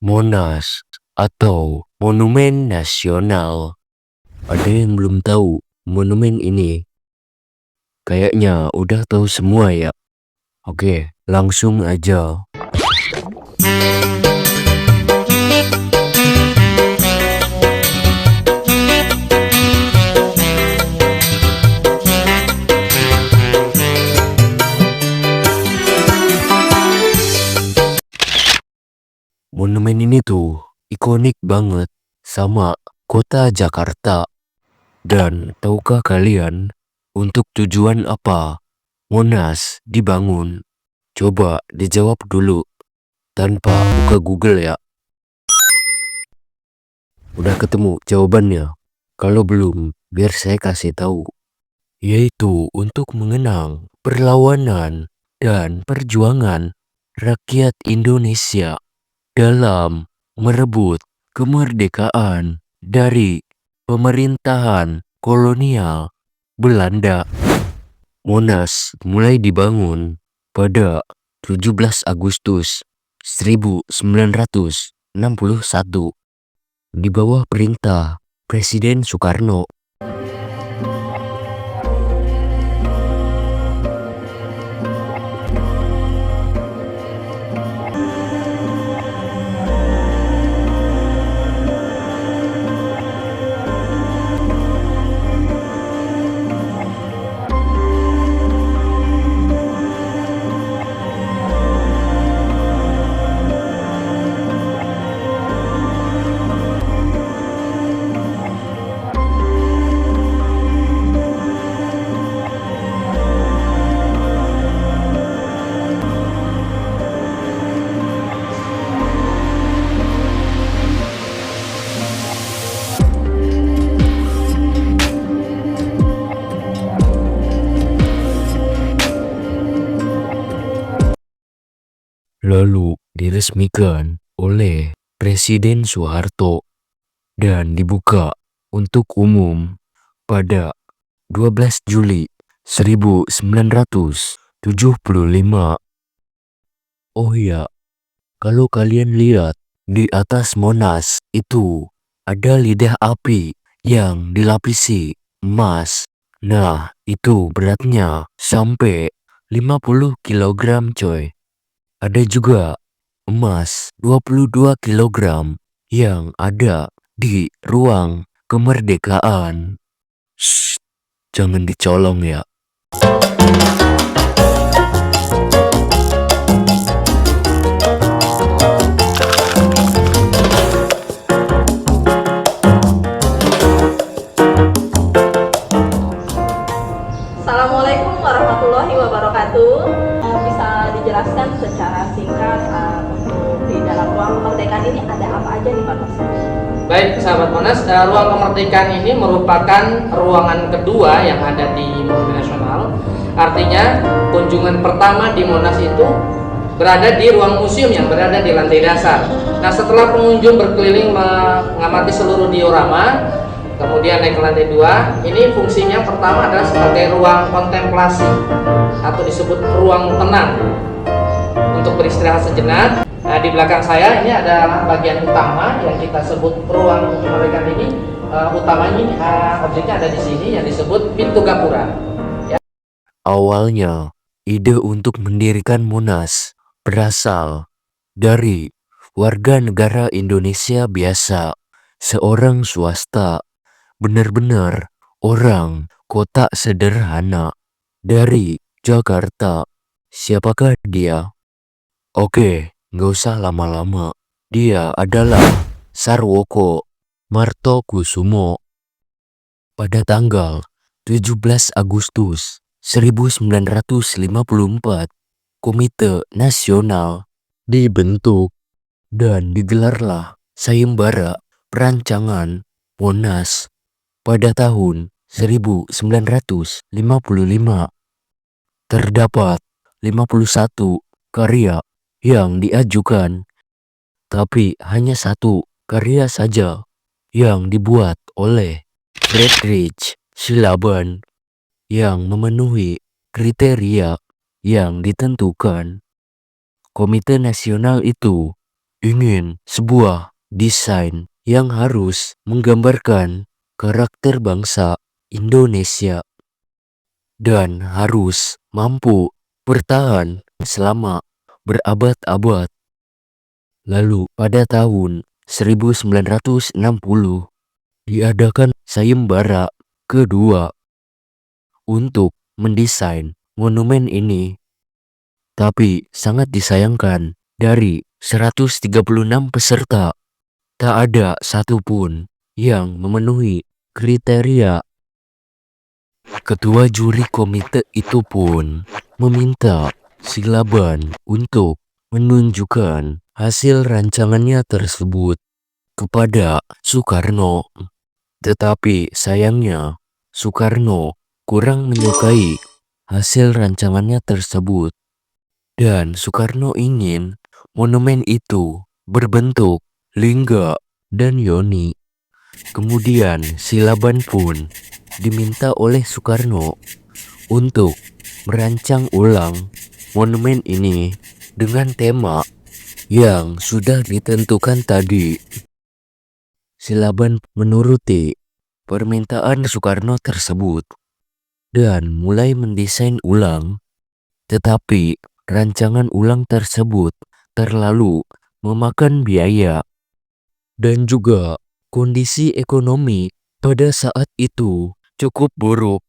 Monas atau Monumen Nasional. Ada yang belum tahu monumen ini? Kayaknya udah tahu semua ya. Oke, langsung aja. Monumen ini tuh ikonik banget sama kota Jakarta. Dan tahukah kalian untuk tujuan apa Monas dibangun? Coba dijawab dulu tanpa buka Google ya. Udah ketemu jawabannya? Kalau belum, biar saya kasih tahu. Yaitu untuk mengenang perlawanan dan perjuangan rakyat Indonesia dalam merebut kemerdekaan dari pemerintahan kolonial Belanda. Monas mulai dibangun pada 17 Agustus 1961 di bawah perintah Presiden Soekarno. Lalu diresmikan oleh Presiden Soeharto dan dibuka untuk umum pada 12 Juli 1975. Oh ya, kalau kalian lihat di atas Monas itu ada lidah api yang dilapisi emas. Nah, itu beratnya sampai 50 kilogram coy. Ada juga emas 22 kilogram yang ada di ruang kemerdekaan. Shh, jangan dicolong ya. Assalamualaikum warahmatullahi wabarakatuh. Bisa dijelaskan secara singkat untuk di dalam ruang kemerdekaan ini ada apa aja nih Pak Mas? Baik sahabat Monas, ruang kemerdekaan ini merupakan ruangan kedua yang ada di Monumen Nasional. Artinya kunjungan pertama di Monas itu berada di ruang museum yang berada di lantai dasar. Nah, setelah pengunjung berkeliling mengamati seluruh diorama, kemudian naik ke lantai 2, ini fungsinya pertama adalah sebagai ruang kontemplasi atau disebut ruang tenang untuk beristirahat sejenak. Nah, di belakang saya ini adalah bagian utama yang kita sebut ruang kemerdekaan ini. Utamanya objeknya ada di sini yang disebut pintu gapura. Ya. Awalnya, ide untuk mendirikan Monas berasal dari warga negara Indonesia biasa, seorang swasta, benar-benar orang kota sederhana dari Jakarta. Siapakah dia? Oke, nggak usah lama-lama. Dia adalah Sarwoko Martokusumo. Pada tanggal 17 Agustus 1954, Komite Nasional dibentuk dan digelarlah sayembara perancangan Monas pada tahun 1955. Terdapat 51 karya yang diajukan, tapi hanya satu karya saja yang dibuat oleh Friedrich Silaban yang memenuhi kriteria yang ditentukan. Komite Nasional itu ingin sebuah desain yang harus menggambarkan karakter bangsa Indonesia dan harus mampu bertahan selama berabad-abad. Lalu pada tahun 1960 diadakan sayembara kedua untuk mendesain monumen ini. Tapi sangat disayangkan, dari 136 peserta, tak ada satupun yang memenuhi kriteria. Ketua juri komite itu pun meminta Silaban untuk menunjukkan hasil rancangannya tersebut kepada Soekarno. Tetapi sayangnya Soekarno kurang menyukai hasil rancangannya tersebut. Dan Soekarno ingin monumen itu berbentuk lingga dan yoni. Kemudian Silaban pun diminta oleh Soekarno untuk merancang ulang monumen ini dengan tema yang sudah ditentukan tadi. Silaban menuruti permintaan Soekarno tersebut dan mulai mendesain ulang. Tetapi rancangan ulang tersebut terlalu memakan biaya dan juga kondisi ekonomi pada saat itu cukup buruk.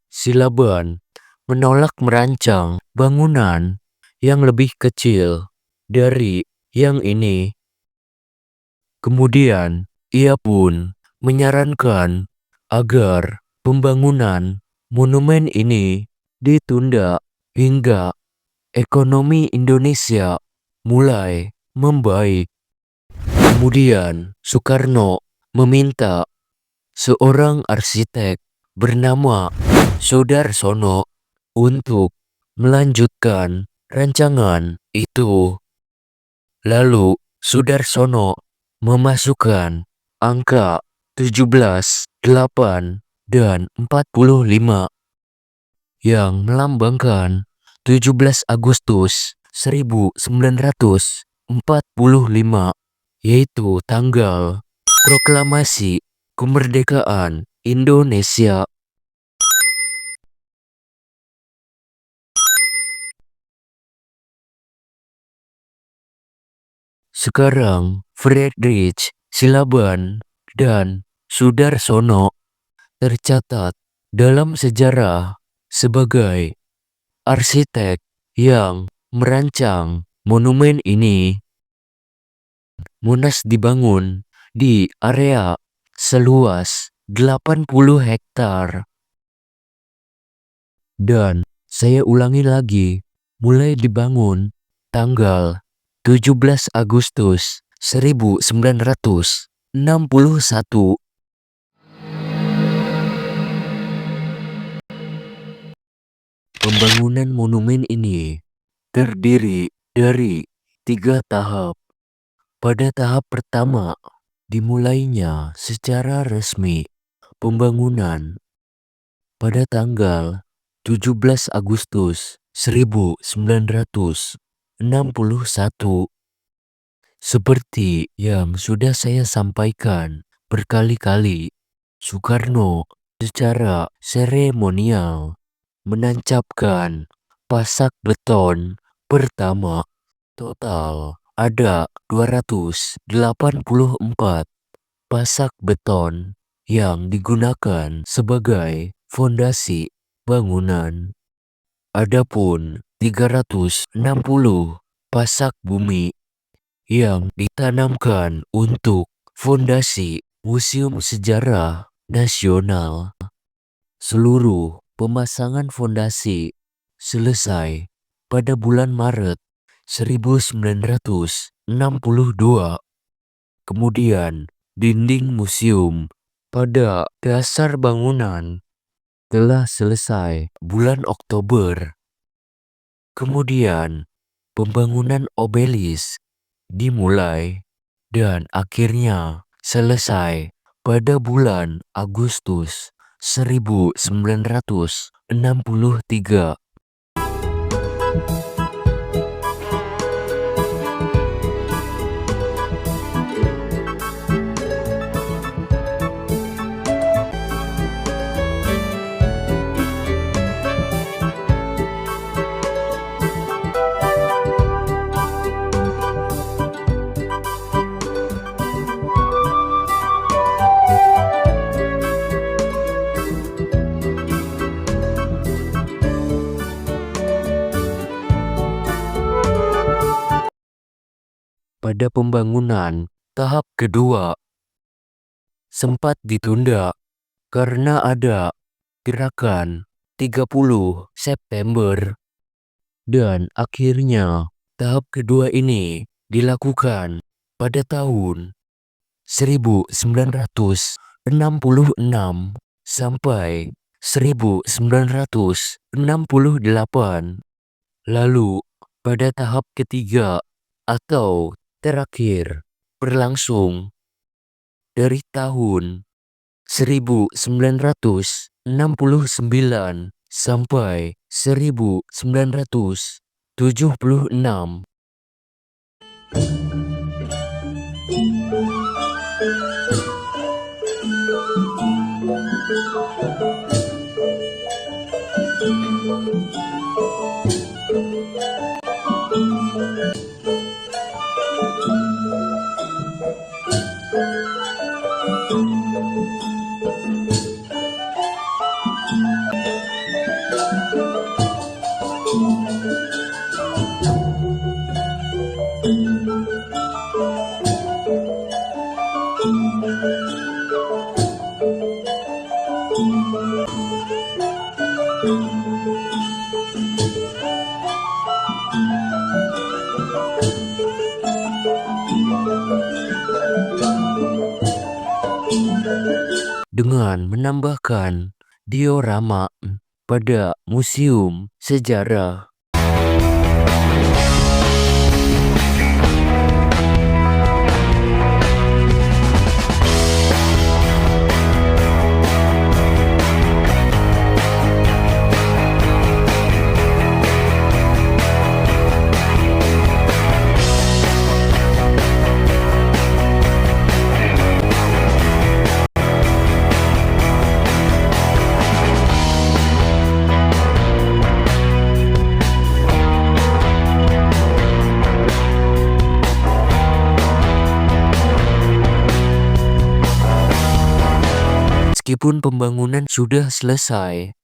Silaban menolak merancang bangunan yang lebih kecil dari yang ini. Kemudian ia pun menyarankan agar pembangunan monumen ini ditunda hingga ekonomi Indonesia mulai membaik. Kemudian Soekarno meminta seorang arsitek bernama Soedarsono untuk melanjutkan rancangan itu. Lalu Soedarsono memasukkan angka 17, 8, dan 45 yang melambangkan 17 Agustus 1945, yaitu tanggal proklamasi kemerdekaan Indonesia. Sekarang Friedrich Silaban dan Soedarsono tercatat dalam sejarah sebagai arsitek yang merancang monumen ini. Monas dibangun di area seluas 80 hektar. Dan saya ulangi lagi, mulai dibangun tanggal 17 Agustus 1961. Pembangunan monumen ini terdiri dari 3 tahap. Pada tahap pertama, dimulainya secara resmi pembangunan pada tanggal 17 Agustus 1961. Seperti yang sudah saya sampaikan berkali-kali, Soekarno secara seremonial menancapkan pasak beton pertama. Total ada 284 pasak beton yang digunakan sebagai fondasi bangunan. Adapun 360 pasak bumi yang ditanamkan untuk fondasi Museum Sejarah Nasional. Seluruh pemasangan fondasi selesai pada bulan Maret 1962. Kemudian dinding museum pada dasar bangunan telah selesai bulan Oktober. Kemudian pembangunan obelisk dimulai dan akhirnya selesai pada bulan Agustus 1963. pada pembangunan tahap kedua sempat ditunda karena ada gerakan 30 September dan akhirnya tahap kedua ini dilakukan pada tahun 1966 sampai 1968. Lalu pada tahap ketiga atau terakhir berlangsung dari tahun 1969 sampai 1976. Dengan menambahkan diorama pada museum sejarah. Meskipun pembangunan sudah selesai,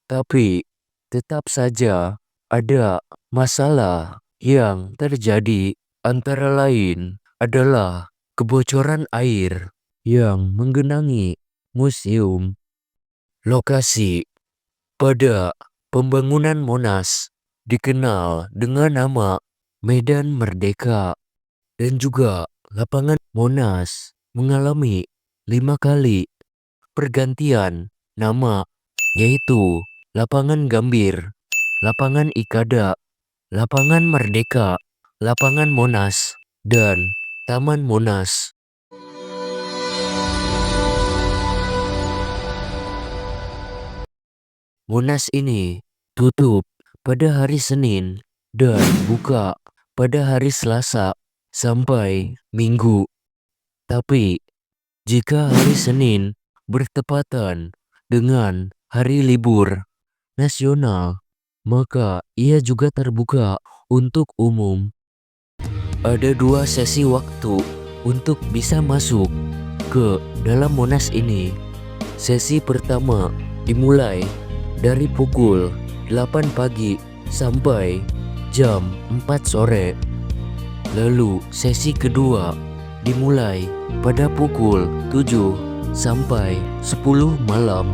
tapi tetap saja ada masalah yang terjadi, antara lain adalah kebocoran air yang menggenangi museum. Lokasi pada pembangunan Monas dikenal dengan nama Medan Merdeka, dan juga lapangan Monas mengalami 5 kali pergantian nama, yaitu Lapangan Gambir, Lapangan Ikada, Lapangan Merdeka, Lapangan Monas, dan Taman Monas. Monas ini tutup pada hari Senin dan buka pada hari Selasa sampai Minggu. Tapi jika hari Senin bertepatan dengan hari libur nasional, maka ia juga terbuka untuk umum. Ada 2 sesi waktu untuk bisa masuk ke dalam Monas ini. Sesi pertama dimulai dari pukul 8 pagi sampai jam 4 sore. Lalu sesi kedua dimulai pada pukul 7 sampai 10 malam.